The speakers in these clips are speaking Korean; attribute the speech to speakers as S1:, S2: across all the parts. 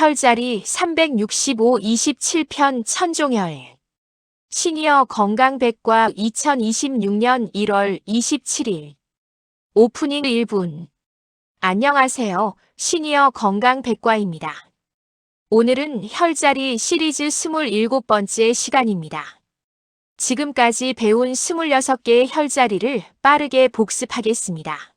S1: 혈자리 365-27편 천종혈. 시니어 건강백과 2026년 1월 27일. 오프닝 1분. 안녕하세요. 시니어 건강백과입니다. 오늘은 혈자리 시리즈 27번째 시간입니다. 지금까지 배운 26개의 혈자리를 빠르게 복습하겠습니다.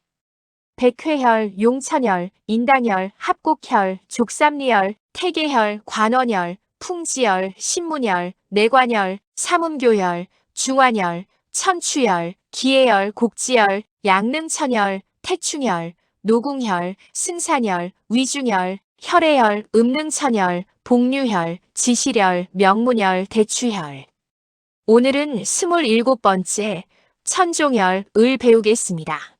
S1: 백회혈, 용천혈, 인당혈, 합곡혈, 족삼리혈, 태계혈, 관원혈, 풍지혈, 신문혈, 내관혈, 삼음교혈, 중환혈, 천추혈, 기해혈, 곡지혈, 양릉천혈, 태충혈, 노궁혈, 승산혈, 위중혈, 혈해혈, 음릉천혈, 복류혈, 지실혈, 명문혈, 대추혈. 오늘은 27번째 천종혈을 배우겠습니다.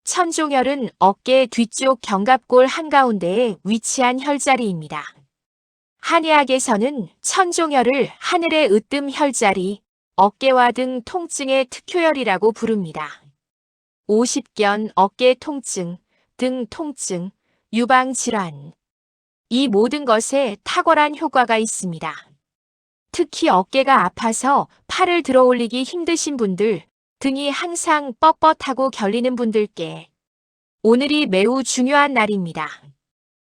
S1: 천종혈은 어깨 뒤쪽 견갑골 한가운데에 위치한 혈자리입니다. 한의학에서는 천종혈을 하늘의 으뜸 혈자리, 어깨와 등 통증의 특효혈이라고 부릅니다. 오십견, 어깨 통증, 등 통증, 유방 질환. 이 모든 것에 탁월한 효과가 있습니다. 특히 어깨가 아파서 팔을 들어 올리기 힘드신 분들, 등이 항상 뻣뻣하고 결리는 분들께 오늘이 매우 중요한 날입니다.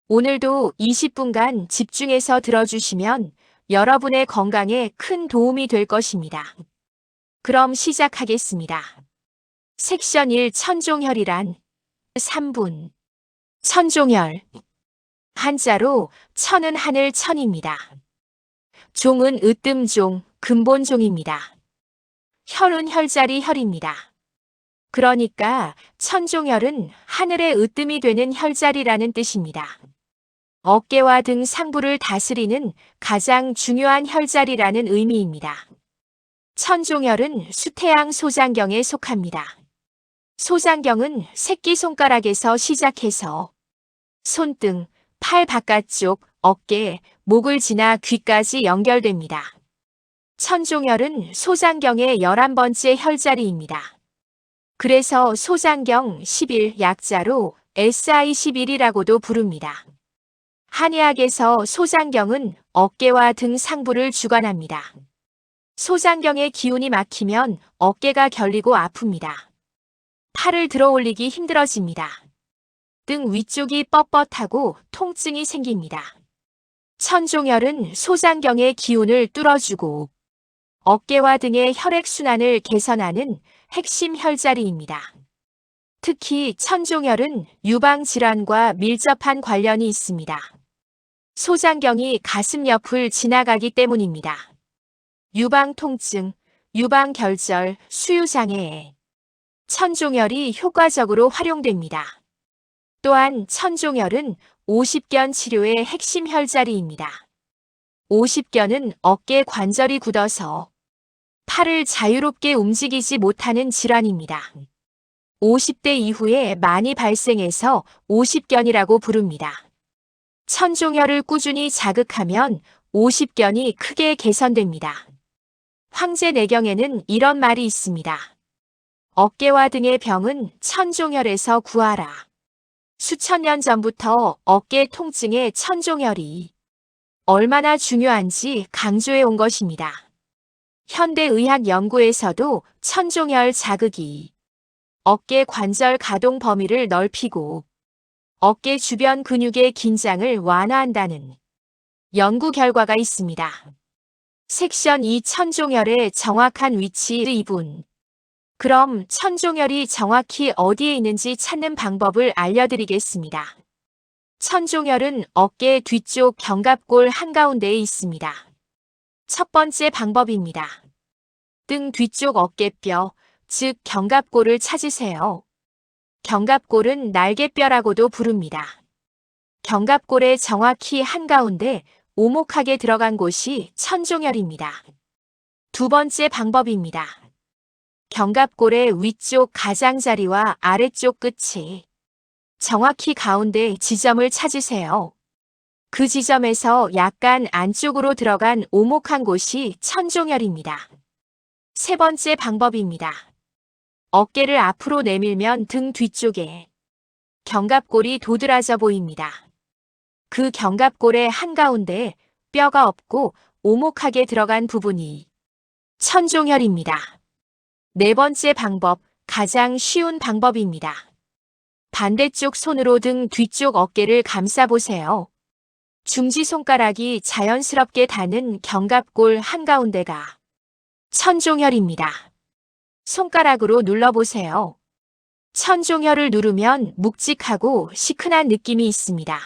S1: 오늘도 20분간 집중해서 들어주시면 여러분의 건강에 큰 도움이 될 것입니다. 그럼 시작하겠습니다. 섹션 1 천종혈이란 3분. 천종혈. 한자로 천은 하늘 천입니다. 종은 으뜸종, 근본종입니다. 혈은 혈자리 혈입니다. 그러니까 천종혈은 하늘의 으뜸이 되는 혈자리라는 뜻입니다. 어깨와 등 상부를 다스리는 가장 중요한 혈자리라는 의미입니다. 천종혈은 수태양 소장경에 속합니다. 소장경은 새끼손가락에서 시작해서 손등, 팔 바깥쪽, 어깨, 목을 지나 귀까지 연결됩니다. 천종혈은 소장경의 11번째 혈자리입니다. 그래서 소장경 11 약자로 SI11이라고도 부릅니다. 한의학에서 소장경은 어깨와 등 상부를 주관합니다. 소장경의 기운이 막히면 어깨가 결리고 아픕니다. 팔을 들어 올리기 힘들어집니다. 등 위쪽이 뻣뻣하고 통증이 생깁니다. 천종혈은 소장경의 기운을 뚫어주고 어깨와 등의 혈액순환을 개선하는 핵심 혈자리입니다. 특히 천종혈은 유방질환과 밀접한 관련이 있습니다. 소장경이 가슴 옆을 지나가기 때문입니다. 유방통증, 유방결절, 수유장애. 천종혈이 효과적으로 활용됩니다. 또한 천종혈은 오십견 치료의 핵심 혈자리입니다. 오십견은 어깨 관절이 굳어서 팔을 자유롭게 움직이지 못하는 질환입니다. 50대 이후에 많이 발생해서 오십견이라고 부릅니다. 천종혈을 꾸준히 자극하면 오십견이 크게 개선됩니다. 황제내경에는 이런 말이 있습니다. 어깨와 등의 병은 천종혈에서 구하라. 수천 년 전부터 어깨 통증에 천종혈이 얼마나 중요한지 강조해 온 것입니다. 현대의학 연구에서도 천종혈 자극이 어깨 관절 가동 범위를 넓히고 어깨 주변 근육의 긴장을 완화한다는 연구 결과가 있습니다. 섹션 2 천종혈의 정확한 위치 2분. 그럼 천종혈이 정확히 어디에 있는지 찾는 방법을 알려드리겠습니다. 천종혈은 어깨 뒤쪽 견갑골 한가운데에 있습니다. 첫 번째 방법입니다. 등 뒤쪽 어깨뼈, 즉 견갑골을 찾으세요. 견갑골은 날개뼈라고도 부릅니다. 견갑골의 정확히 한가운데 오목하게 들어간 곳이 천종혈입니다. 두 번째 방법입니다. 견갑골의 위쪽 가장자리와 아래쪽 끝이 정확히 가운데 지점을 찾으세요. 그 지점에서 약간 안쪽으로 들어간 오목한 곳이 천종혈입니다. 세 번째 방법입니다. 어깨를 앞으로 내밀면 등 뒤쪽에 견갑골이 도드라져 보입니다. 그 견갑골의 한가운데 뼈가 없고 오목하게 들어간 부분이 천종혈입니다. 네 번째 방법, 가장 쉬운 방법입니다. 반대쪽 손으로 등 뒤쪽 어깨를 감싸보세요. 중지손가락이 자연스럽게 닿는 견갑골 한가운데가 천종혈입니다. 손가락으로 눌러보세요. 천종혈을 누르면 묵직하고 시큰한 느낌이 있습니다.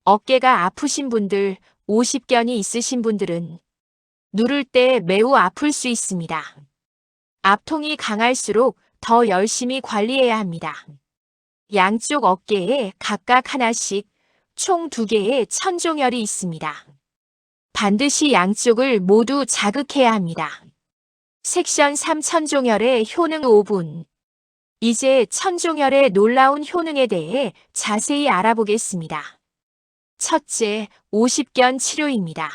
S1: 어깨가 아프신 분들, 오십견이 있으신 분들은 누를 때 매우 아플 수 있습니다. 압통이 강할수록 더 열심히 관리해야 합니다. 양쪽 어깨에 각각 하나씩 총 2개의 천종혈이 있습니다. 반드시 양쪽을 모두 자극해야 합니다. 섹션 3 천종혈의 효능 5분. 이제 천종혈의 놀라운 효능에 대해 자세히 알아보겠습니다. 첫째, 오십견 치료입니다.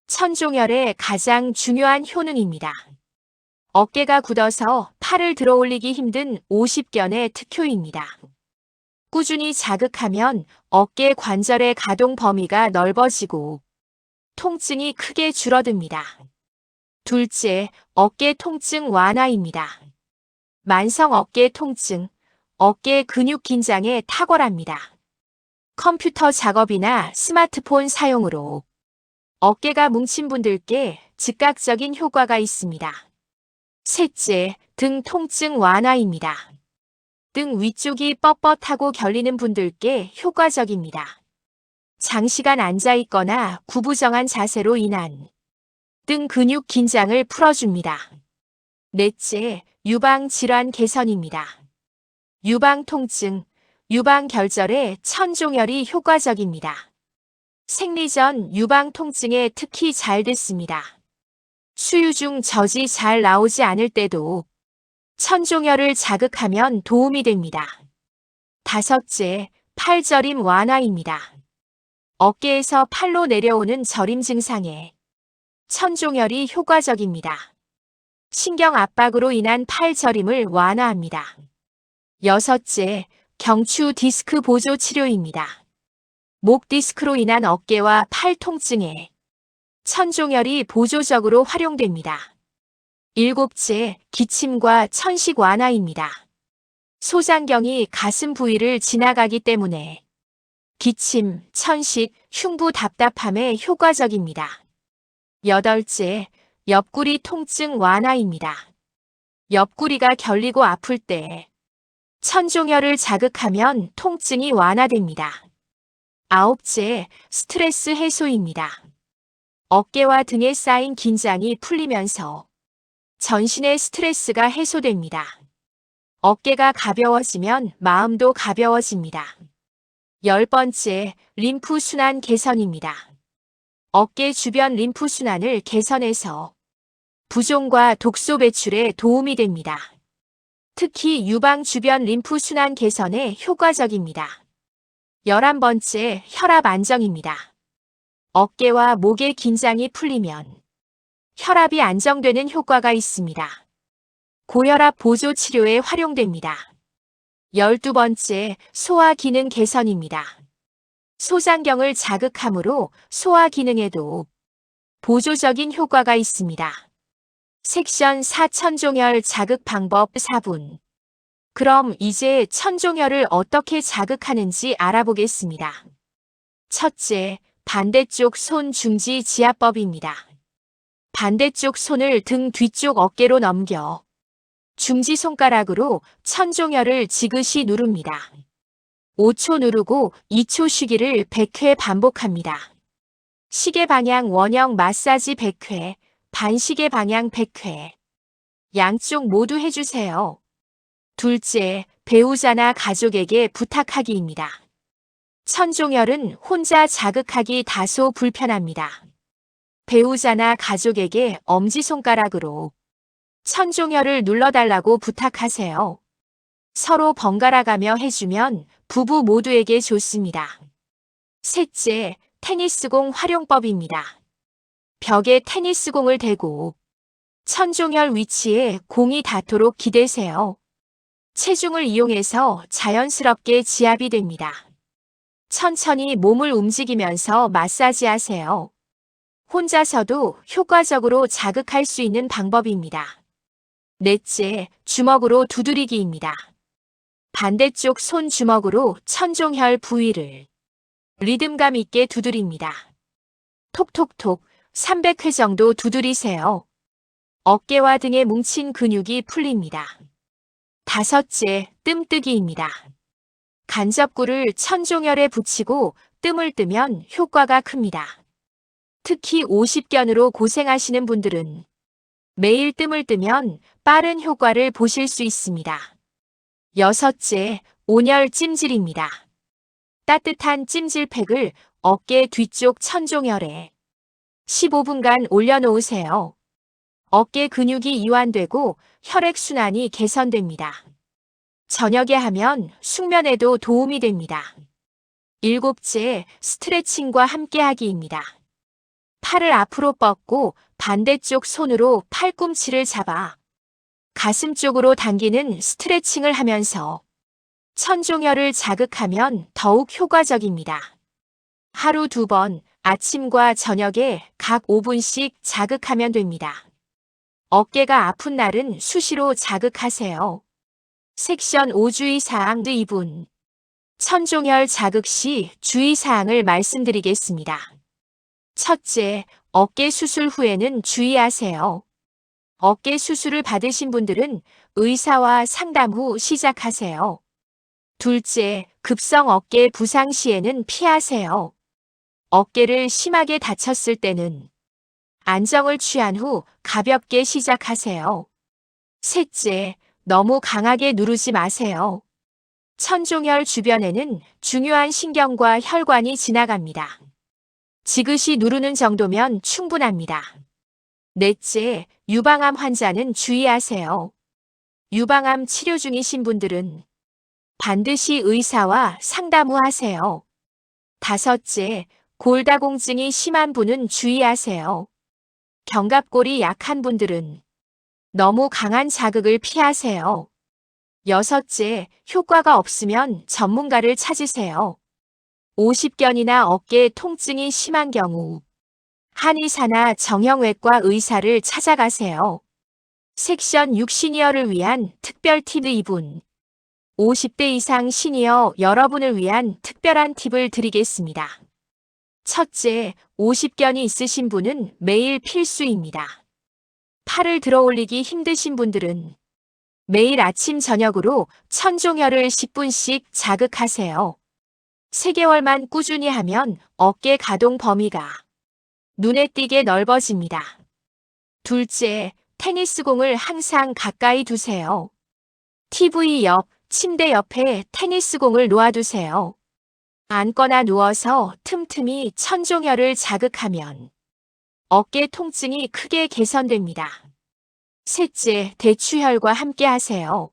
S1: 천종혈의 가장 중요한 효능입니다. 어깨가 굳어서 팔을 들어 올리기 힘든 오십견의 특효입니다. 꾸준히 자극하면 어깨 관절의 가동 범위가 넓어지고 통증이 크게 줄어듭니다. 둘째, 어깨 통증 완화입니다. 만성 어깨 통증, 어깨 근육 긴장에 탁월합니다. 컴퓨터 작업이나 스마트폰 사용으로 어깨가 뭉친 분들께 즉각적인 효과가 있습니다. 셋째, 등 통증 완화입니다. 등 위쪽이 뻣뻣하고 결리는 분들께 효과적입니다. 장시간 앉아 있거나 구부정한 자세로 인한 등 근육 긴장을 풀어줍니다. 넷째, 유방 질환 개선입니다. 유방 통증, 유방 결절에 천종혈이 효과적입니다. 생리 전 유방 통증에 특히 잘 됐습니다. 수유 중 젖이 잘 나오지 않을 때도 천종혈을 자극하면 도움이 됩니다. 다섯째, 팔저림 완화입니다. 어깨에서 팔로 내려오는 저림 증상에 천종혈이 효과적입니다. 신경 압박으로 인한 팔저림을 완화합니다. 여섯째, 경추 디스크 보조 치료입니다. 목 디스크로 인한 어깨와 팔 통증에 천종혈이 보조적으로 활용됩니다. 일곱째, 기침과 천식 완화입니다. 소장경이 가슴 부위를 지나가기 때문에 기침, 천식, 흉부 답답함에 효과적입니다. 여덟째, 옆구리 통증 완화입니다. 옆구리가 결리고 아플 때 천종혈을 자극하면 통증이 완화됩니다. 아홉째, 스트레스 해소입니다. 어깨와 등에 쌓인 긴장이 풀리면서 전신의 스트레스가 해소됩니다. 어깨가 가벼워지면 마음도 가벼워집니다. 열 번째, 림프 순환 개선입니다. 어깨 주변 림프 순환을 개선해서 부종과 독소 배출에 도움이 됩니다. 특히 유방 주변 림프 순환 개선에 효과적입니다. 11번째, 혈압 안정입니다. 어깨와 목의 긴장이 풀리면 혈압이 안정되는 효과가 있습니다. 고혈압 보조 치료에 활용됩니다. 12번째, 소화 기능 개선입니다. 소장경을 자극함으로 소화 기능에도 보조적인 효과가 있습니다. 섹션 4 천종혈 자극 방법 4분. 그럼 이제 천종혈을 어떻게 자극하는지 알아보겠습니다. 첫째, 반대쪽 손 중지 지압법입니다. 반대쪽 손을 등 뒤쪽 어깨로 넘겨 중지 손가락으로 천종혈을 지그시 누릅니다. 5초 누르고 2초 쉬기를 100회 반복합니다. 시계 방향 원형 마사지 100회, 반시계 방향 100회. 양쪽 모두 해주세요. 둘째, 배우자나 가족에게 부탁하기입니다. 천종혈은 혼자 자극하기 다소 불편합니다. 배우자나 가족에게 엄지손가락으로 천종혈을 눌러달라고 부탁하세요. 서로 번갈아가며 해주면 부부 모두에게 좋습니다. 셋째, 테니스공 활용법입니다. 벽에 테니스공을 대고 천종혈 위치에 공이 닿도록 기대세요. 체중을 이용해서 자연스럽게 지압이 됩니다. 천천히 몸을 움직이면서 마사지하세요. 혼자서도 효과적으로 자극할 수 있는 방법입니다. 넷째, 주먹으로 두드리기입니다. 반대쪽 손 주먹으로 천종혈 부위를 리듬감 있게 두드립니다. 톡톡톡 300회 정도 두드리세요. 어깨와 등에 뭉친 근육이 풀립니다. 다섯째, 뜸뜨기입니다. 간접구를 천종혈에 붙이고 뜸을 뜨면 효과가 큽니다. 특히 50견으로 고생하시는 분들은 매일 뜸을 뜨면 빠른 효과를 보실 수 있습니다. 여섯째, 온열 찜질입니다. 따뜻한 찜질팩을 어깨 뒤쪽 천종혈에 15분간 올려놓으세요. 어깨 근육이 이완되고 혈액순환이 개선됩니다. 저녁에 하면 숙면에도 도움이 됩니다. 일곱째, 스트레칭과 함께하기입니다. 팔을 앞으로 뻗고 반대쪽 손으로 팔꿈치를 잡아 가슴 쪽으로 당기는 스트레칭을 하면서 천종혈을 자극하면 더욱 효과적입니다. 하루 2번, 아침과 저녁에 각 5분씩 자극하면 됩니다. 어깨가 아픈 날은 수시로 자극하세요. 섹션 5 주의사항 2분. 천종혈 자극 시 주의사항을 말씀드리겠습니다. 첫째, 어깨 수술 후에는 주의하세요. 어깨 수술을 받으신 분들은 의사와 상담 후 시작하세요. 둘째, 급성 어깨 부상 시에는 피하세요. 어깨를 심하게 다쳤을 때는 안정을 취한 후 가볍게 시작하세요. 셋째, 너무 강하게 누르지 마세요. 천종혈 주변에는 중요한 신경과 혈관이 지나갑니다. 지그시 누르는 정도면 충분합니다. 넷째, 유방암 환자는 주의하세요. 유방암 치료 중이신 분들은 반드시 의사와 상담 후 하세요. 다섯째, 골다공증이 심한 분은 주의하세요. 견갑골이 약한 분들은 너무 강한 자극을 피하세요. 여섯째, 효과가 없으면 전문가를 찾으세요. 50견이나 어깨 통증이 심한 경우 한의사나 정형외과 의사를 찾아가세요. 섹션 6 시니어를 위한 특별 팁 2분. 50대 이상 시니어 여러분을 위한 특별한 팁을 드리겠습니다. 첫째, 50견이 있으신 분은 매일 필수입니다. 팔을 들어 올리기 힘드신 분들은 매일 아침 저녁으로 천종혈을 10분씩 자극하세요. 3개월만 꾸준히 하면 어깨 가동 범위가 눈에 띄게 넓어집니다. 둘째, 테니스공을 항상 가까이 두세요. TV 옆, 침대 옆에 테니스공을 놓아두세요. 앉거나 누워서 틈틈이 천종혈을 자극하면 어깨 통증이 크게 개선됩니다. 셋째, 대추혈과 함께 하세요.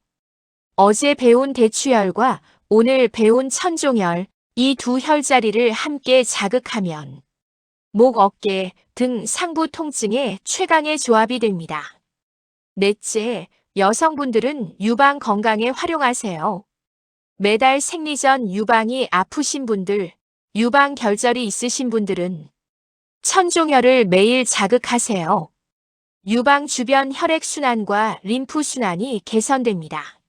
S1: 어제 배운 대추혈과 오늘 배운 천종혈, 이 두 혈자리를 함께 자극하면 목, 어깨, 등 상부 통증에 최강의 조합이 됩니다. 넷째, 여성분들은 유방 건강에 활용하세요. 매달 생리 전 유방이 아프신 분들, 유방 결절이 있으신 분들은 천종혈을 매일 자극하세요. 유방 주변 혈액순환과 림프순환이 개선됩니다.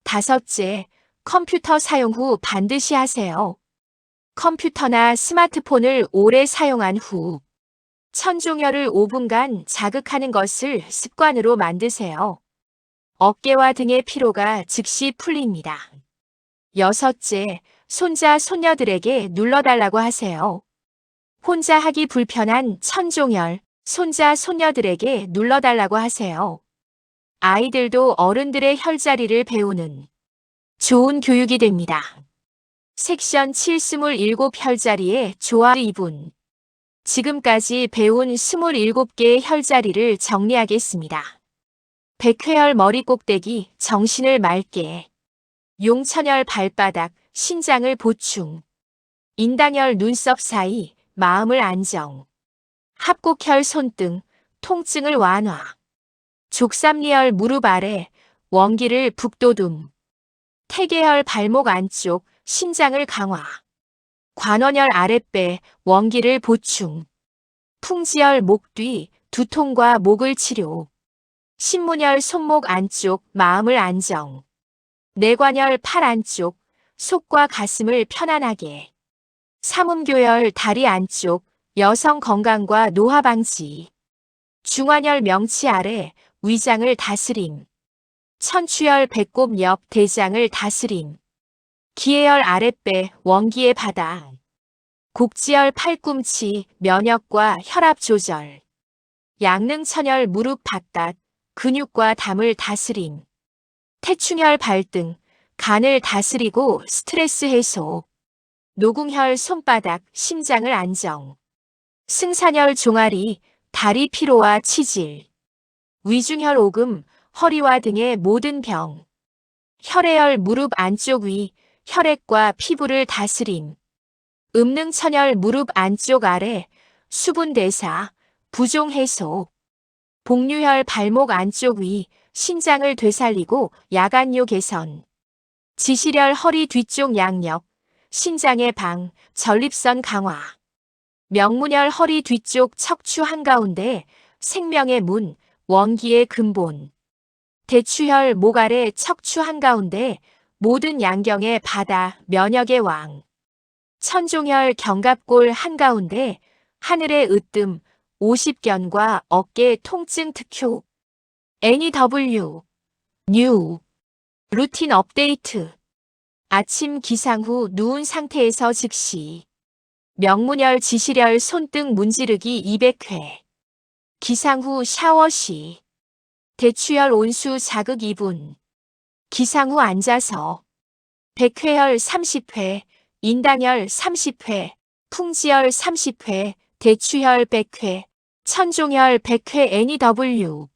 S1: 다섯째, 컴퓨터 사용 후 반드시 하세요. 컴퓨터나 스마트폰을 오래 사용한 후 천종혈을 5분간 자극하는 것을 습관으로 만드세요. 어깨와 등의 피로가 즉시 풀립니다. 여섯째, 손자, 손녀들에게 눌러달라고 하세요. 혼자 하기 불편한 천종혈, 손자, 손녀들에게 눌러달라고 하세요. 아이들도 어른들의 혈자리를 배우는 좋은 교육이 됩니다. 섹션 7 27혈자리의 조화 2분. 지금까지 배운 27개의 혈자리를 정리하겠습니다. 백회혈 머리 꼭대기, 정신을 맑게. 용천혈 발바닥, 신장을 보충. 인당혈 눈썹 사이, 마음을 안정. 합곡혈 손등, 통증을 완화. 족삼리혈 무릎 아래, 원기를 북돋움. 태계혈 발목 안쪽, 신장을 강화. 관원혈 아랫배, 원기를 보충. 풍지혈 목 뒤, 두통과 목을 치료. 신문혈 손목 안쪽, 마음을 안정. 내관혈 팔 안쪽, 속과 가슴을 편안하게. 삼음교혈 다리 안쪽, 여성 건강과 노화 방지. 중환혈 명치 아래, 위장을 다스림. 천추혈 배꼽 옆 대장을 다스림. 기해혈 아랫배, 원기의 바다. 곡지혈 팔꿈치, 면역과 혈압 조절. 양릉천혈 무릎 바깥, 근육과 담을 다스림. 태충혈 발등, 간을 다스리고 스트레스 해소. 노궁혈 손바닥, 심장을 안정. 승산혈 종아리, 다리 피로와 치질. 위중혈 오금, 허리와 등의 모든 병. 혈해혈 무릎 안쪽 위, 혈액과 피부를 다스림. 음능천혈 무릎 안쪽 아래, 수분 대사, 부종 해소. 복류혈 발목 안쪽 위, 신장을 되살리고 야간요 개선. 지시혈 허리 뒤쪽 양력, 신장의 방, 전립선 강화. 명문혈 허리 뒤쪽 척추 한가운데, 생명의 문, 원기의 근본. 대추혈 목 아래 척추 한가운데, 모든 양경의 바다, 면역의 왕. 천종혈 견갑골 한가운데, 하늘의 으뜸, 50견과 어깨 통증 특효. NEW, 뉴, 루틴 업데이트. 아침 기상 후 누운 상태에서 즉시. 명문혈 지시혈 손등 문지르기 200회. 기상 후 샤워 시. 대추혈 온수 자극 2분. 기상 후 앉아서. 백회혈 30회, 인당혈 30회, 풍지혈 30회, 대추혈 100회, 천종혈 100회 NEW.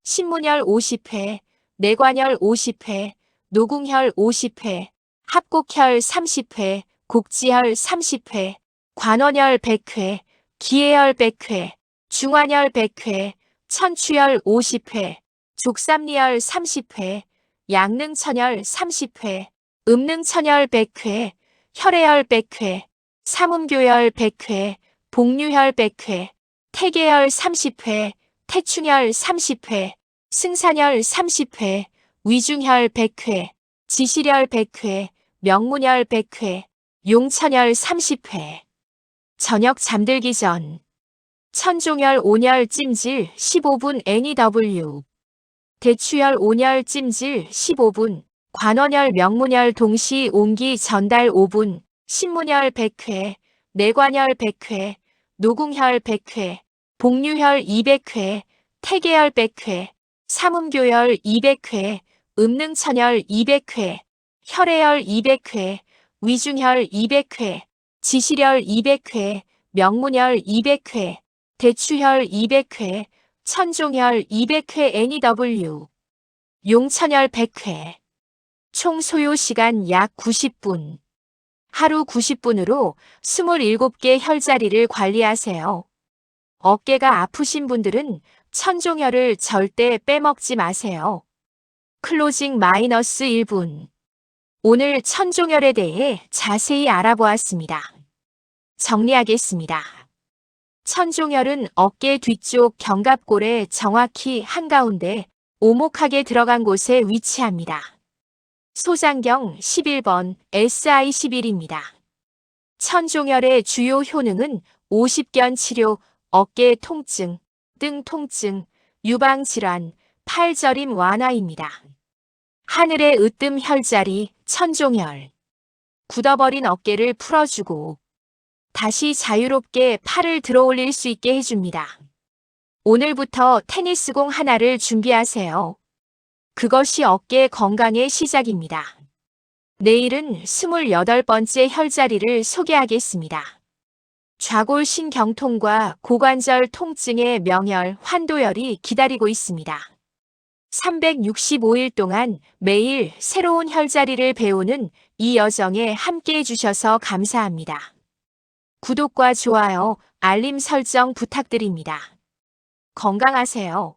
S1: 신문혈 50회, 내관혈 50회, 노궁혈 50회, 합곡혈 30회, 곡지혈 30회, 관원혈 100회, 기해혈 100회, 중환혈 100회, 천추혈 50회, 족삼리혈 30회, 양릉천혈 30회, 음릉천혈 100회, 혈해혈 100회, 삼음교혈 100회, 복류혈 100회, 태계혈 30회, 태충혈 30회, 승산혈 30회, 위중혈 100회, 지시혈 100회, 명문혈 100회, 용천혈 30회. 저녁 잠들기 전. 천종혈 온혈 찜질 15분 NEW. 대추혈 온혈 찜질 15분. 관원혈 명문혈 동시 온기 전달 5분. 신문혈 100회, 내관혈 100회, 노궁혈 100회, 복류혈 200회, 태계혈 100회, 삼음교혈 200회, 음능천혈 200회, 혈해혈 200회, 위중혈 200회, 지시혈 200회, 명문혈 200회, 대추혈 200회, 천종혈 200회 NEW. 용천혈 100회. 총 소요 시간 약 90분. 하루 90분으로 27개 혈자리를 관리하세요. 어깨가 아프신 분들은 천종혈을 절대 빼먹지 마세요. 클로징 마이너스 1분. 오늘 천종혈에 대해 자세히 알아보았습니다. 정리하겠습니다. 천종혈은 어깨 뒤쪽 견갑골의 정확히 한가운데 오목하게 들어간 곳에 위치합니다. 소장경 11번 SI11입니다. 천종혈의 주요 효능은 50견 치료, 어깨 통증, 등 통증, 유방 질환, 팔 저림 완화입니다. 하늘의 으뜸 혈자리, 천종혈. 굳어버린 어깨를 풀어주고 다시 자유롭게 팔을 들어올릴 수 있게 해줍니다. 오늘부터 테니스공 하나를 준비하세요. 그것이 어깨 건강의 시작입니다. 내일은 28번째 혈자리를 소개하겠습니다. 좌골신경통과 고관절 통증의 명혈, 환도혈이 기다리고 있습니다. 365일 동안 매일 새로운 혈자리를 배우는 이 여정에 함께해 주셔서 감사합니다. 구독과 좋아요, 알림 설정 부탁드립니다. 건강하세요.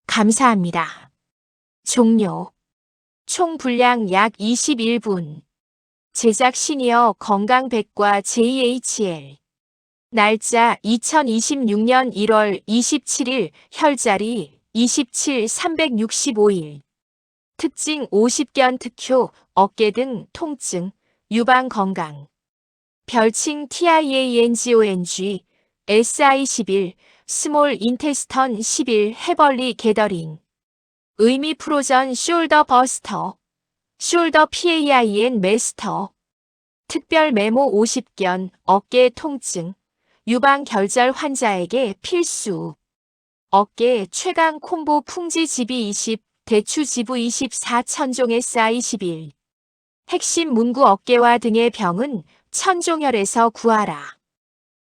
S1: 감사합니다. 종료. 총 분량 약 21분. 제작 시니어 건강백과 JHL. 날짜 2026년 1월 27일, 혈자리 27 365일. 특징 50견 특효, 어깨 등 통증, 유방 건강. 별칭 TIANGONG, SI11, 스몰 인테스턴 11 해벌리 게더링. 의미 프로전 숄더 버스터, 숄더 PAIN 메스터. 특별 메모 50견, 어깨 통증, 유방 결절 환자에게 필수. 어깨 최강 콤보 풍지 GB 20, 대추 지부 24 천종 SI11. 핵심 문구 어깨와 등의 병은 천종혈에서 구하라.